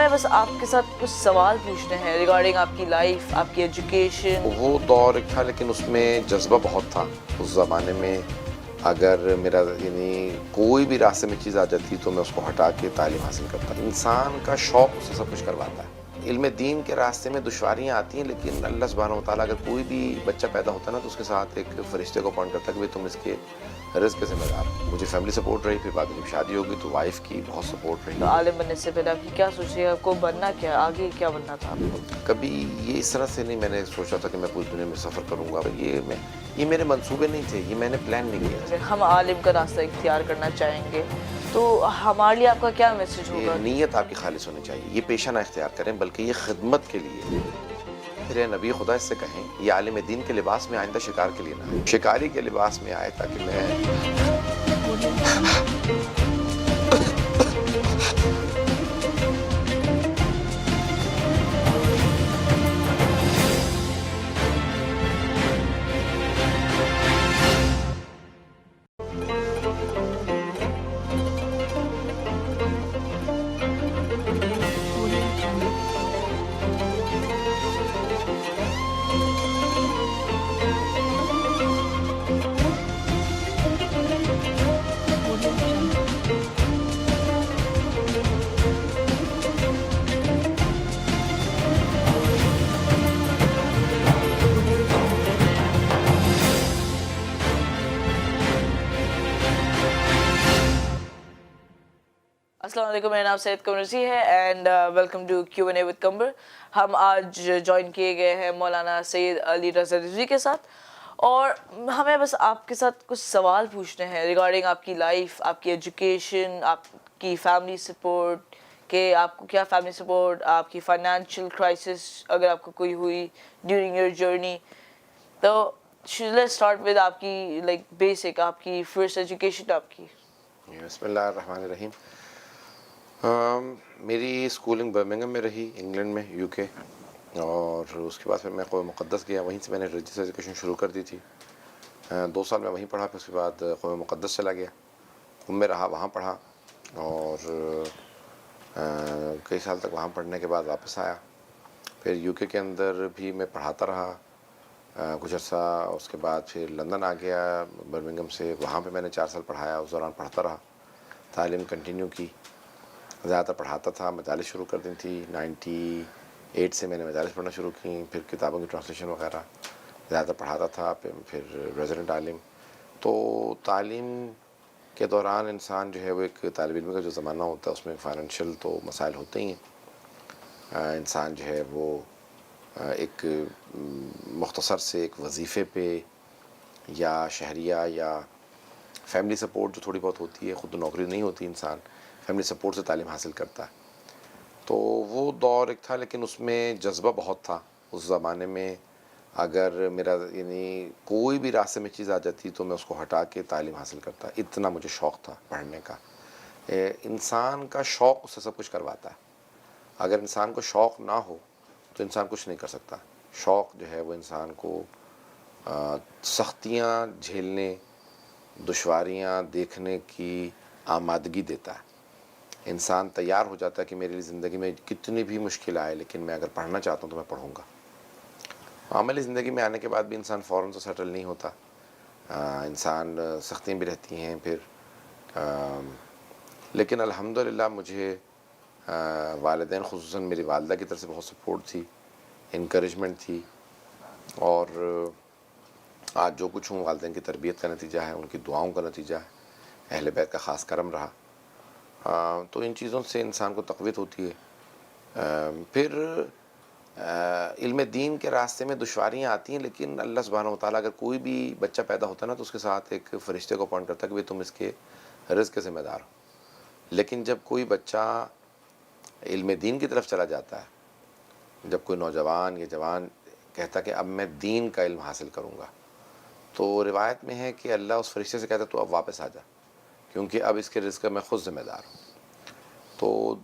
ہمیں بس آپ کے ساتھ کچھ سوال پوچھنے ہیں ریگارڈنگ آپ کی لائف، آپ کی ایجوکیشن. وہ دور ایک تھا لیکن اس میں جذبہ بہت تھا اس زمانے میں. اگر میرا کوئی بھی راستے میں چیز آ جاتی تو میں اس کو ہٹا کے تعلیم حاصل کرتا. انسان کا شوق اسے سب کچھ کرواتا ہے. علم دین کے راستے میں دشواریاں آتی ہیں لیکن اللہ سبحانہ وتعالیٰ اگر کوئی بھی بچہ پیدا ہوتا ہے نا تو اس کے ساتھ ایک فرشتے کو اپوائنٹ کرتا ہے کہ تم اس کے رزق کے ذمہ دار. مجھے فیملی سپورٹ رہی، پھر بعد میں جب شادی ہوگی تو وائف کی بہت سپورٹ رہی. تو عالم بننے سے پہلے آپ کی کیا سوچی، آپ کو بننا کیا، آگے کیا بننا تھا آپ کو؟ کبھی یہ اس طرح سے نہیں میں نے سوچا تھا کہ میں پوری دنیا میں سفر کروں گا. یہ میرے منصوبے نہیں تھے، یہ میں نے پلان نہیں کیا. اگر ہم عالم کا راستہ اختیار کرنا چاہیں گے تو ہمارے لیے آپ کا کیا میسج ہوگا؟ نیت آپ کی خالص ہونی چاہیے. یہ پیشہ نہ اختیار کریں بلکہ یہ خدمت کے لیے. پھر نبی خدا اس سے کہیں یہ عالم دین کے لباس میں آئندہ شکار کے لیے نہ آئے، شکاری کے لباس میں آئے تاکہ میں السلام علیکم، میرا نام سید قمر رضی ہے and welcome to Q N A with Qamar. ہم آج جوائن کیے گئے ہیں مولانا سید علی رضا رضوی کے ساتھ، اور ہمیں بس آپ کے ساتھ کچھ سوال پوچھنے ہیں ریگارڈنگ آپ کی لائف، آپ کی ایجوکیشن، آپ کی فیملی سپورٹ، کہ آپ کو کیا فیملی سپورٹ، آپ کی فائنینشیل کرائسس اگر آپ کو کوئی ہوئی ڈیورنگ یور جرنی. تو لیٹس اسٹارٹ ود آپ کی بیسک، آپ کی فرسٹ ایجوکیشن آپ کی. بسم اللہ الرحمن الرحیم. میری اسکولنگ برمنگھم میں رہی، انگلینڈ میں، یو کے. اور اس کے بعد پھر میں قوم مقدس گیا، وہیں سے میں نے ریلیجیس ایجوکیشن شروع کر دی تھی. 2 سال میں وہیں پڑھا، پھر اس کے بعد قوم مقدس چلا گیا، میں رہا، وہاں پڑھا. اور کئی سال تک وہاں پڑھنے کے بعد واپس آیا. پھر یو کے اندر بھی میں پڑھاتا رہا کچھ عرصہ. اس کے بعد پھر لندن آ گیا برمنگھم سے، وہاں پہ میں نے 4 سال پڑھایا. اس دوران پڑھتا رہا، تعلیم کنٹینیو کی. زیادہ تر پڑھاتا تھا، مجالس شروع کر دی تھی. 98 سے میں نے مجالس پڑھنا شروع کی، پھر کتابوں کی ٹرانسلیشن وغیرہ. زیادہ تر پڑھاتا تھا، پھر ریزیڈنٹ عالم. تو تعلیم کے دوران انسان جو ہے وہ ایک طالب علم کا جو زمانہ ہوتا ہے اس میں فائنینشیل تو مسائل ہوتے ہی ہیں. انسان جو ہے وہ ایک مختصر سے ایک وظیفے پہ یا شہریہ یا فیملی سپورٹ جو تھوڑی بہت ہوتی ہے، خود نوکری نہیں ہوتی، انسان فیملی سپورٹ سے تعلیم حاصل کرتا ہے. تو وہ دور ایک تھا لیکن اس میں جذبہ بہت تھا اس زمانے میں. اگر میرا کوئی بھی راستے میں چیز آ جاتی تو میں اس کو ہٹا کے تعلیم حاصل کرتا. اتنا مجھے شوق تھا پڑھنے کا. انسان کا شوق اسے سب کچھ کرواتا ہے. اگر انسان کو شوق نہ ہو تو انسان کچھ نہیں کر سکتا. شوق جو ہے وہ انسان کو سختیاں جھیلنے، دشواریاں دیکھنے کی آمادگی دیتا ہے. انسان تیار ہو جاتا ہے کہ میرے لیے زندگی میں کتنی بھی مشکل آئے لیکن میں اگر پڑھنا چاہتا ہوں تو میں پڑھوں گا. عملی زندگی میں آنے کے بعد بھی انسان فوراً سے سیٹل نہیں ہوتا. انسان سختیاں بھی رہتی ہیں پھر. لیکن الحمدللہ مجھے والدین خصوصاً میری والدہ کی طرف سے بہت سپورٹ تھی، انکریجمنٹ تھی. اور آج جو کچھ ہوں والدین کی تربیت کا نتیجہ ہے، ان کی دعاؤں کا نتیجہ ہے، اہل بیت کا خاص کرم رہا. تو ان چیزوں سے انسان کو تقویت ہوتی ہے. پھر علم دین کے راستے میں دشواریاں آتی ہیں لیکن اللہ سبحانہ وتعالیٰ اگر کوئی بھی بچہ پیدا ہوتا ہے نا تو اس کے ساتھ ایک فرشتے کو اپوائنٹ کرتا ہے کہ تم اس کے رزق کے ذمہ دار ہو. لیکن جب کوئی بچہ علم دین کی طرف چلا جاتا ہے، جب کوئی نوجوان یا جوان کہتا کہ اب میں دین کا علم حاصل کروں گا، تو روایت میں ہے کہ اللہ اس فرشتے سے کہتا تو اب واپس آ جا، کیونکہ اب اس کے رزق کا میں خود ذمہ دار ہوں. تو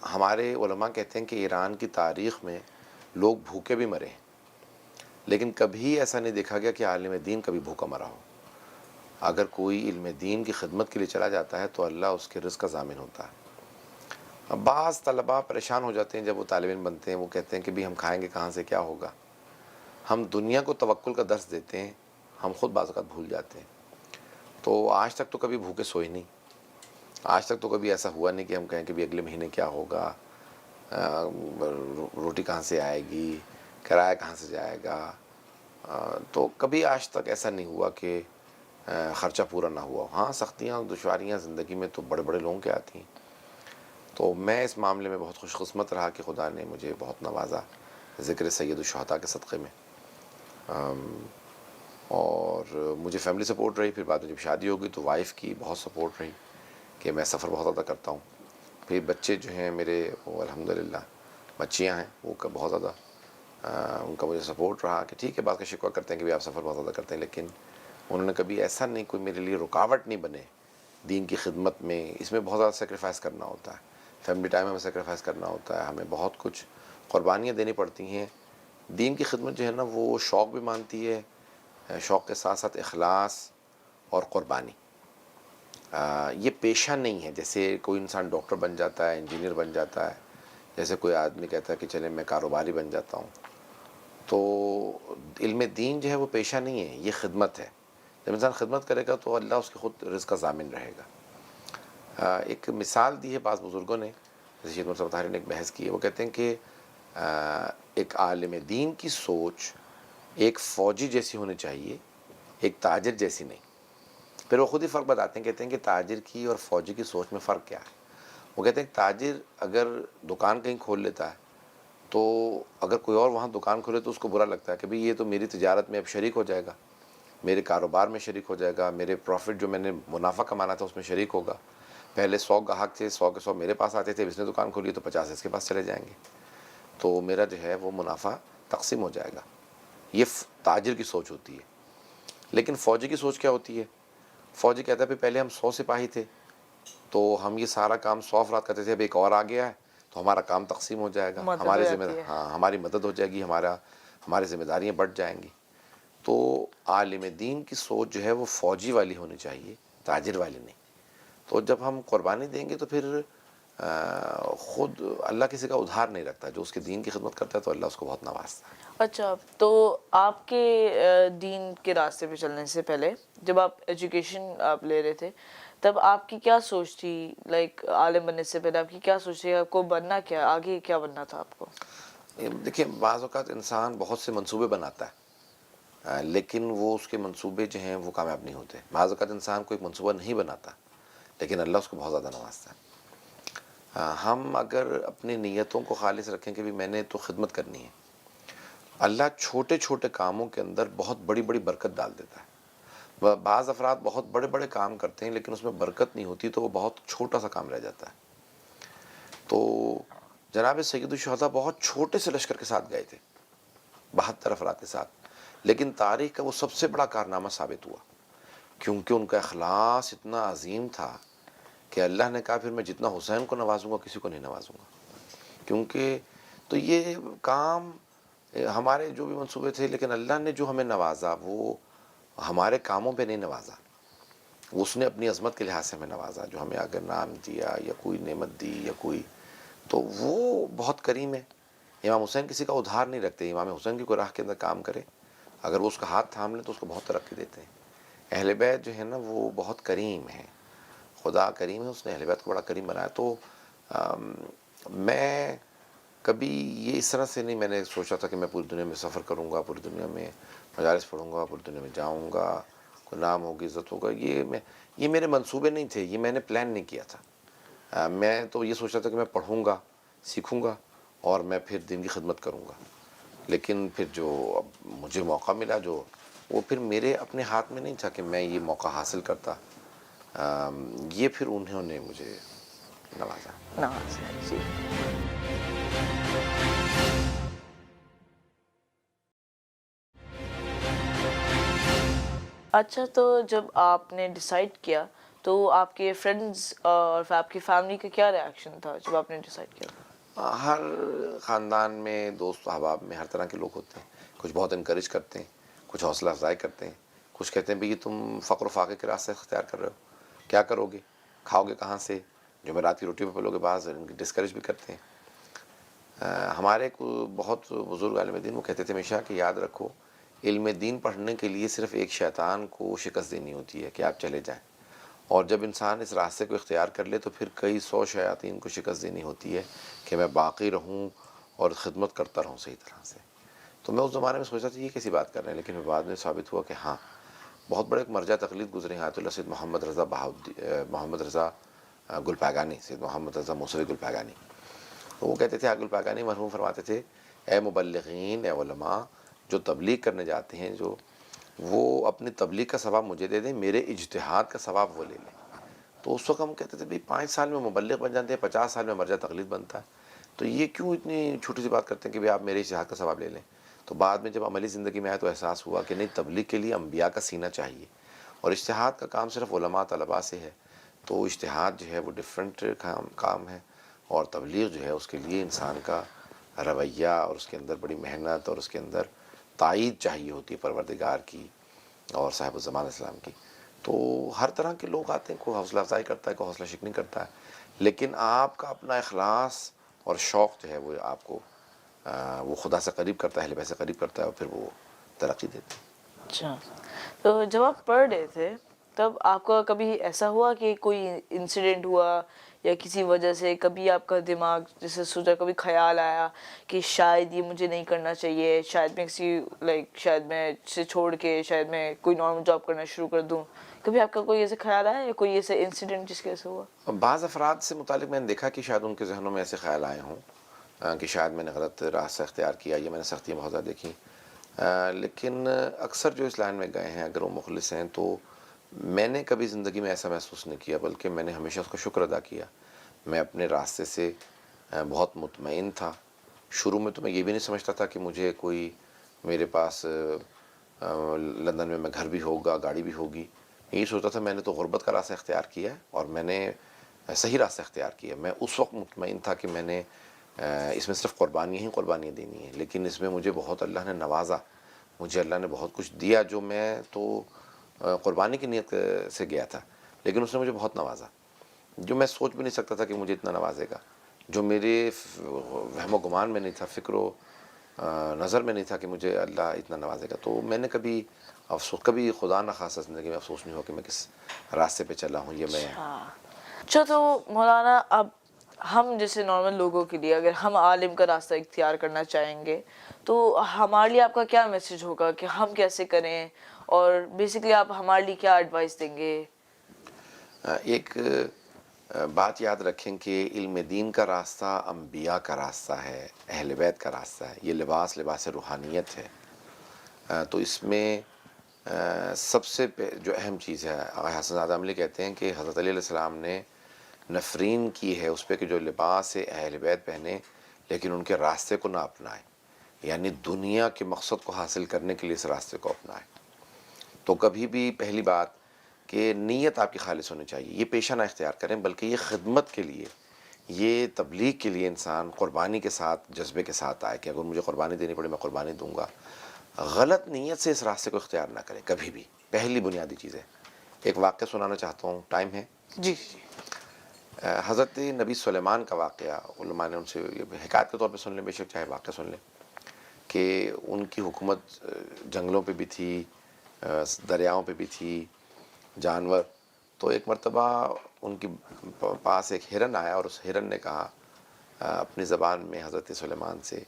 ہمارے علماء کہتے ہیں کہ ایران کی تاریخ میں لوگ بھوکے بھی مرے ہیں لیکن کبھی ایسا نہیں دیکھا گیا کہ عالم دین کبھی بھوکا مرا ہو. اگر کوئی علم دین کی خدمت کے لیے چلا جاتا ہے تو اللہ اس کے رزق کا ضامن ہوتا ہے. بعض طلباء پریشان ہو جاتے ہیں جب وہ طالب علم بنتے ہیں، وہ کہتے ہیں کہ بھی ہم کھائیں گے کہاں سے، کیا ہوگا. ہم دنیا کو توکل کا درس دیتے ہیں، ہم خود بعض اوقات بھول جاتے ہیں. تو آج تک تو کبھی بھوکے سوئے نہیں، آج تک تو کبھی ایسا ہوا نہیں کہ ہم کہیں کہ بھی اگلے مہینے کیا ہوگا، روٹی کہاں سے آئے گی، کرایہ کہاں سے جائے گا. تو کبھی آج تک ایسا نہیں ہوا کہ خرچہ پورا نہ ہوا. ہاں سختیاں اور دشواریاں زندگی میں تو بڑے بڑے لوگوں کے آتی ہیں. تو میں اس معاملے میں بہت خوش قسمت رہا کہ خدا نے مجھے بہت نوازا ذکر سید الشہداء کے صدقے میں. اور مجھے فیملی سپورٹ رہی. پھر بعد میں جب شادی ہو گئی تو وائف کی بہت سپورٹ رہی کہ میں سفر بہت زیادہ کرتا ہوں. پھر بچے جو ہیں میرے وہ الحمدللہ بچیاں ہیں وہ کا بہت زیادہ ان کا مجھے سپورٹ رہا کہ ٹھیک ہے، بات کا شکوہ کرتے ہیں کہ بھی آپ سفر بہت زیادہ کرتے ہیں، لیکن انہوں نے کبھی ایسا نہیں کوئی میرے لیے رکاوٹ نہیں بنے دین کی خدمت میں. اس میں بہت زیادہ سیکریفائس کرنا ہوتا ہے، فیملی ٹائم میں سیکریفائس کرنا ہوتا ہے، ہمیں بہت کچھ قربانیاں دینی پڑتی ہیں. دین کی خدمت جو ہے نا وہ شوق بھی مانتی ہے، شوق کے ساتھ ساتھ اخلاص اور قربانی. یہ پیشہ نہیں ہے جیسے کوئی انسان ڈاکٹر بن جاتا ہے، انجینئر بن جاتا ہے، جیسے کوئی آدمی کہتا ہے کہ چلے میں کاروباری بن جاتا ہوں. تو علم دین جو ہے وہ پیشہ نہیں ہے، یہ خدمت ہے. جب انسان خدمت کرے گا تو اللہ اس کے خود رزق کا ضامن رہے گا. ایک مثال دی ہے بعض بزرگوں نے، جیسے شیخ مصطفیٰ طاہری نے ایک بحث کی ہے. وہ کہتے ہیں کہ ایک عالم دین کی سوچ ایک فوجی جیسی ہونی چاہیے، ایک تاجر جیسی نہیں. پھر وہ خود ہی فرق بتاتے ہیں، کہتے ہیں کہ تاجر کی اور فوجی کی سوچ میں فرق کیا ہے. وہ کہتے ہیں کہ تاجر اگر دکان کہیں کھول لیتا ہے تو اگر کوئی اور وہاں دکان کھولے تو اس کو برا لگتا ہے کہ بھئی یہ تو میری تجارت میں اب شریک ہو جائے گا، میرے کاروبار میں شریک ہو جائے گا، میرے پروفٹ جو میں نے منافع کمانا تھا اس میں شریک ہوگا. پہلے 100 گاہک تھے، 100 کے 100 میرے پاس آتے تھے، اس نے دکان کھولی تو 50 اس کے پاس چلے جائیں گے، تو میرا جو ہے وہ منافع تقسیم ہو جائے گا. یہ تاجر کی سوچ ہوتی ہے. لیکن فوجی کی سوچ کیا ہوتی ہے؟ فوجی کہتا ہے پہلے ہم 100 سپاہی تھے تو ہم یہ سارا کام 100 افراد کرتے تھے، اب ایک اور آ گیا ہے تو ہمارا کام تقسیم ہو جائے گا، مدد ہو جاتی ہے. ہماری مدد ہو جائے گی، ہماری ذمہ داریاں بڑھ جائیں گی. تو عالم دین کی سوچ جو ہے وہ فوجی والی ہونی چاہیے، تاجر والی نہیں. تو جب ہم قربانی دیں گے تو پھر خود اللہ کسی کا ادھار نہیں رکھتا. جو اس کے دین کی خدمت کرتا ہے تو اللہ اس کو بہت نوازتا ہے. اچھا، تو آپ کے دین کے راستے پہ چلنے سے پہلے جب آپ ایجوکیشن آپ لے رہے تھے تب آپ کی کیا سوچ تھی؟ لائک عالم بننے سے پہلے آپ کی کیا سوچ تھی؟ آپ کو بننا کیا، آگے کیا بننا تھا آپ کو؟ دیکھیں بعض اوقات انسان بہت سے منصوبے بناتا ہے لیکن وہ اس کے منصوبے جو ہیں وہ کامیاب نہیں ہوتے. بعض اوقات انسان کوئی منصوبہ نہیں بناتا لیکن اللہ اس کو بہت زیادہ نوازتا ہے. ہم اگر اپنی نیتوں کو خالص رکھیں کہ بھی میں نے تو خدمت کرنی ہے، اللہ چھوٹے چھوٹے کاموں کے اندر بہت بڑی بڑی برکت ڈال دیتا ہے. بعض افراد بہت بڑے بڑے کام کرتے ہیں لیکن اس میں برکت نہیں ہوتی تو وہ بہت چھوٹا سا کام رہ جاتا ہے. تو جناب سید الشہداء بہت چھوٹے سے لشکر کے ساتھ گئے تھے، 72 افراد کے ساتھ، لیکن تاریخ کا وہ سب سے بڑا کارنامہ ثابت ہوا کیونکہ ان کا اخلاص اتنا عظیم تھا کہ اللہ نے کہا پھر میں جتنا حسین کو نوازوں گا کسی کو نہیں نوازوں گا. کیونکہ تو یہ کام ہمارے جو بھی منصوبے تھے لیکن اللہ نے جو ہمیں نوازا وہ ہمارے کاموں پہ نہیں نوازا، اس نے اپنی عظمت کے لحاظ سے ہمیں نوازا. جو ہمیں اگر نام دیا یا کوئی نعمت دی یا کوئی، تو وہ بہت کریم ہے. امام حسین کسی کا ادھار نہیں رکھتے. امام حسین کی کوئی راہ کے اندر کام کرے اگر وہ اس کا ہاتھ تھام لے تو اس کو بہت ترقی دیتے ہیں. اہل بیت جو ہے نا وہ بہت کریم ہے، خدا کریم ہے، اس نے اہل بیت کو بڑا کریم بنایا. تو میں کبھی یہ اس طرح سے نہیں میں نے سوچا تھا کہ میں پوری دنیا میں سفر کروں گا، پوری دنیا میں مجالس پڑھوں گا، پوری دنیا میں جاؤں گا، کوئی نام ہوگی، عزت ہوگا. یہ میرے منصوبے نہیں تھے، یہ میں نے پلان نہیں کیا تھا. میں تو یہ سوچ رہا تھا کہ میں پڑھوں گا، سیکھوں گا اور میں پھر دین کی خدمت کروں گا. لیکن پھر جو اب مجھے موقع ملا جو وہ پھر میرے اپنے ہاتھ میں نہیں تھا کہ میں یہ موقع حاصل کرتا. یہ پھر انہوں نے مجھے نوازا. جی. اچھا، تو جب آپ نے ڈیسائیڈ کیا تو آپ کے فرینڈز اور آپ کی فیملی کا کیا ریاکشن تھا جب آپ نے ڈیسائیڈ کیا؟ ہر خاندان میں دوست احباب میں ہر طرح کے لوگ ہوتے ہیں. کچھ بہت انکریج کرتے ہیں، کچھ حوصلہ افزائی کرتے ہیں، کچھ کہتے ہیں بھئی تم فقر و فاقے کے راستے اختیار کر رہے ہو، کیا کرو گے، کھاؤ گے کہاں سے، جو میں رات کی روٹی پہ پلوں کے بعد ان کی ڈسکریج بھی کرتے ہیں. ہمارے ایک بہت بزرگ عالم دین وہ کہتے تھے ہمیشہ کہ یاد رکھو علم دین پڑھنے کے لیے صرف ایک شیطان کو شکست دینی ہوتی ہے کہ آپ چلے جائیں, اور جب انسان اس راستے کو اختیار کر لے تو پھر کئی 100 شیاطین کو شکست دینی ہوتی ہے کہ میں باقی رہوں اور خدمت کرتا رہوں صحیح طرح سے. تو میں اس زمانے میں سوچا تھا یہ کیسی بات کر رہے ہیں, لیکن بعد میں ثابت ہوا کہ ہاں بہت بڑے ایک مرجع تقلید گزرے ہیں آیت اللہ سید محمد رضا گلپاگانی, سید محمد رضا موسوی گلپاگانی. تو وہ کہتے تھے گلپاگانی مرحوم فرماتے تھے اے مبلغین, اے علماء جو تبلیغ کرنے جاتے ہیں, جو وہ اپنی تبلیغ کا ثواب مجھے دے دیں, میرے اجتہاد کا ثواب وہ لے لیں. تو اس وقت ہم کہتے تھے بھئی 5 سال میں مبلغ بن جاتے ہیں, 50 سال میں مرجع تقلید بنتا ہے, تو یہ کیوں اتنی چھوٹی سی بات کرتے ہیں کہ بھئی آپ میرے اجتہاد کا ثواب لے لیں. تو بعد میں جب عملی زندگی میں آیا تو احساس ہوا کہ نہیں, تبلیغ کے لیے انبیاء کا سینہ چاہیے, اور اجتہاد کا کام صرف علماء طلباء سے ہے. تو اجتہاد جو ہے وہ ڈیفرنٹ کام ہے, اور تبلیغ جو ہے اس کے لیے انسان کا رویہ اور اس کے اندر بڑی محنت اور اس کے اندر تائید چاہیے ہوتی ہے پروردگار کی اور صاحب الزمان اسلام کی. تو ہر طرح کے لوگ آتے ہیں, کوئی حوصلہ افزائی کرتا ہے, کوئی حوصلہ شکنی کرتا ہے, لیکن آپ کا اپنا اخلاص اور شوق جو ہے وہ آپ کو وہ خدا سے قریب کرتا ہے, اہل بیت سے قریب کرتا ہے, اور پھر وہ ترقی دیتا ہے. اچھا, تو جب آپ پڑھ رہے تھے تب آپ کا کبھی ایسا ہوا کہ کوئی انسیڈنٹ ہوا یا کسی وجہ سے کبھی آپ کا دماغ جیسے سوچا, کبھی خیال آیا کہ شاید یہ مجھے نہیں کرنا چاہیے, شاید میں کسی شاید میں اسے چھوڑ کے شاید میں کوئی نارمل جاب کرنا شروع کر دوں, کبھی آپ کا کوئی ایسے خیال آیا یا کوئی ایسے انسیڈنٹ جس کی وجہ سے ہوا؟ بعض افراد سے متعلق میں نے دیکھا کہ شاید ان کے ذہنوں میں ایسے خیال آئے ہوں کہ شاید میں نے غلط راستہ اختیار کیا, یا میں نے سختیاں بہت زیادہ دیکھیں, لیکن اکثر جو اس لائن میں گئے ہیں اگر وہ مخلص ہیں تو میں نے کبھی زندگی میں ایسا محسوس نہیں کیا, بلکہ میں نے ہمیشہ اس کا شکر ادا کیا. میں اپنے راستے سے بہت مطمئن تھا. شروع میں تو میں یہ بھی نہیں سمجھتا تھا کہ مجھے کوئی میرے پاس لندن میں گھر بھی ہوگا, گاڑی بھی ہوگی. یہی سوچتا تھا میں نے تو غربت کا راستہ اختیار کیا ہے اور میں نے صحیح راستہ اختیار کیا. میں اس وقت مطمئن تھا کہ میں نے اس میں صرف قربانیاں ہی قربانیاں دینی ہیں, لیکن اس میں مجھے بہت اللہ نے نوازا, مجھے اللہ نے بہت کچھ دیا جو میں تو قربانی کی نیت سے گیا تھا, لیکن اس نے مجھے بہت نوازا جو میں سوچ بھی نہیں سکتا تھا کہ مجھے اتنا نوازے گا, جو میرے وہم و گمان میں نہیں تھا, فکر و نظر میں نہیں تھا کہ مجھے اللہ اتنا نوازے گا. تو میں نے کبھی کبھی خدا نہ خاصا زندگی میں افسوس نہیں ہوا کہ میں کس راستے پہ چلا ہوں. یہ میں اچھا, تو مولانا اب ہم جیسے نارمل لوگوں کے لیے اگر ہم عالم کا راستہ اختیار کرنا چاہیں گے تو ہمارے لیے آپ کا کیا میسج ہوگا کہ ہم کیسے کریں, اور بیسکلی آپ ہمارے لیے کیا ایڈوائس دیں گے؟ ایک بات یاد رکھیں کہ علم دین کا راستہ انبیاء کا راستہ ہے, اہل بیت کا راستہ ہے. یہ لباس روحانیت ہے. تو اس میں سب سے جو اہم چیز ہے, آقا حسن زادہ عملی کہتے ہیں کہ حضرت علی علیہ السلام نے نفرین کی ہے اس پہ کہ جو لباس اہل بیت پہنے لیکن ان کے راستے کو نہ اپنائے, یعنی دنیا کے مقصد کو حاصل کرنے کے لیے اس راستے کو اپنائے. تو کبھی بھی پہلی بات کہ نیت آپ کی خالص ہونی چاہیے, یہ پیشہ نہ اختیار کریں بلکہ یہ خدمت کے لیے, یہ تبلیغ کے لیے انسان قربانی کے ساتھ جذبے کے ساتھ آئے کہ اگر مجھے قربانی دینی پڑے میں قربانی دوں گا. غلط نیت سے اس راستے کو اختیار نہ کریں کبھی بھی, پہلی بنیادی چیز ہے. ایک واقعہ سنانا چاہتا ہوں, ٹائم ہے؟ جی. حضرت نبی سلیمان کا واقعہ علماء نے ان سے حکایت کے طور پہ سن لیں, بے شک چاہے واقعہ سن لیں, کہ ان کی حکومت جنگلوں پہ بھی تھی, دریاؤں پہ بھی تھی, جانور. تو ایک مرتبہ ان کی پاس ایک ہرن آیا اور اس ہرن نے کہا اپنی زبان میں حضرت سلیمان سے,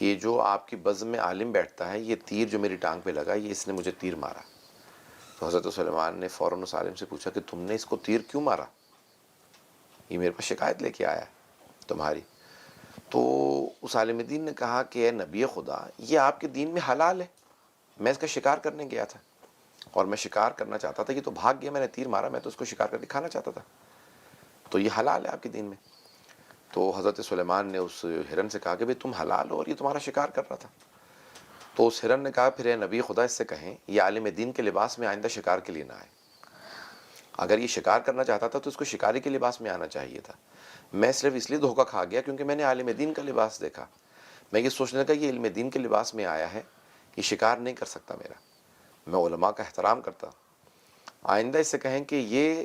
یہ جو آپ کی بزم میں عالم بیٹھتا ہے, یہ تیر جو میری ٹانگ پہ لگا یہ اس نے مجھے تیر مارا. تو حضرت سلیمان نے فوراً اس عالم سے پوچھا کہ تم نے اس کو تیر کیوں مارا, یہ میرے پاس شکایت لے کے آیا تمہاری. تو اس عالم دین نے کہا کہ اے نبی خدا, یہ آپ کے دین میں حلال ہے, میں اس کا شکار کرنے گیا تھا اور میں شکار کرنا چاہتا تھا, یہ تو بھاگ گیا, میں نے تیر مارا, میں تو اس کو شکار کر کے کھانا چاہتا تھا, تو یہ حلال ہے آپ کے دین میں. تو حضرت سلیمان نے اس ہرن سے کہا کہ بھئی تم حلال ہو اور یہ تمہارا شکار کر رہا تھا. تو اس ہرن نے کہا پھر اے نبی خدا اس سے کہیں یہ عالم دین کے لباس میں آئندہ شکار کے لیے نہ آئے, اگر یہ شکار کرنا چاہتا تھا تو اس کو شکاری کے لباس میں آنا چاہیے تھا. میں صرف اس لیے دھوکہ کھا گیا کیونکہ میں نے عالم دین کا لباس دیکھا, میں یہ سوچنے لگا یہ علم دین کے لباس میں آیا ہے, یہ شکار نہیں کر سکتا میرا, میں علماء کا احترام کرتا. آئندہ اس سے کہیں کہ یہ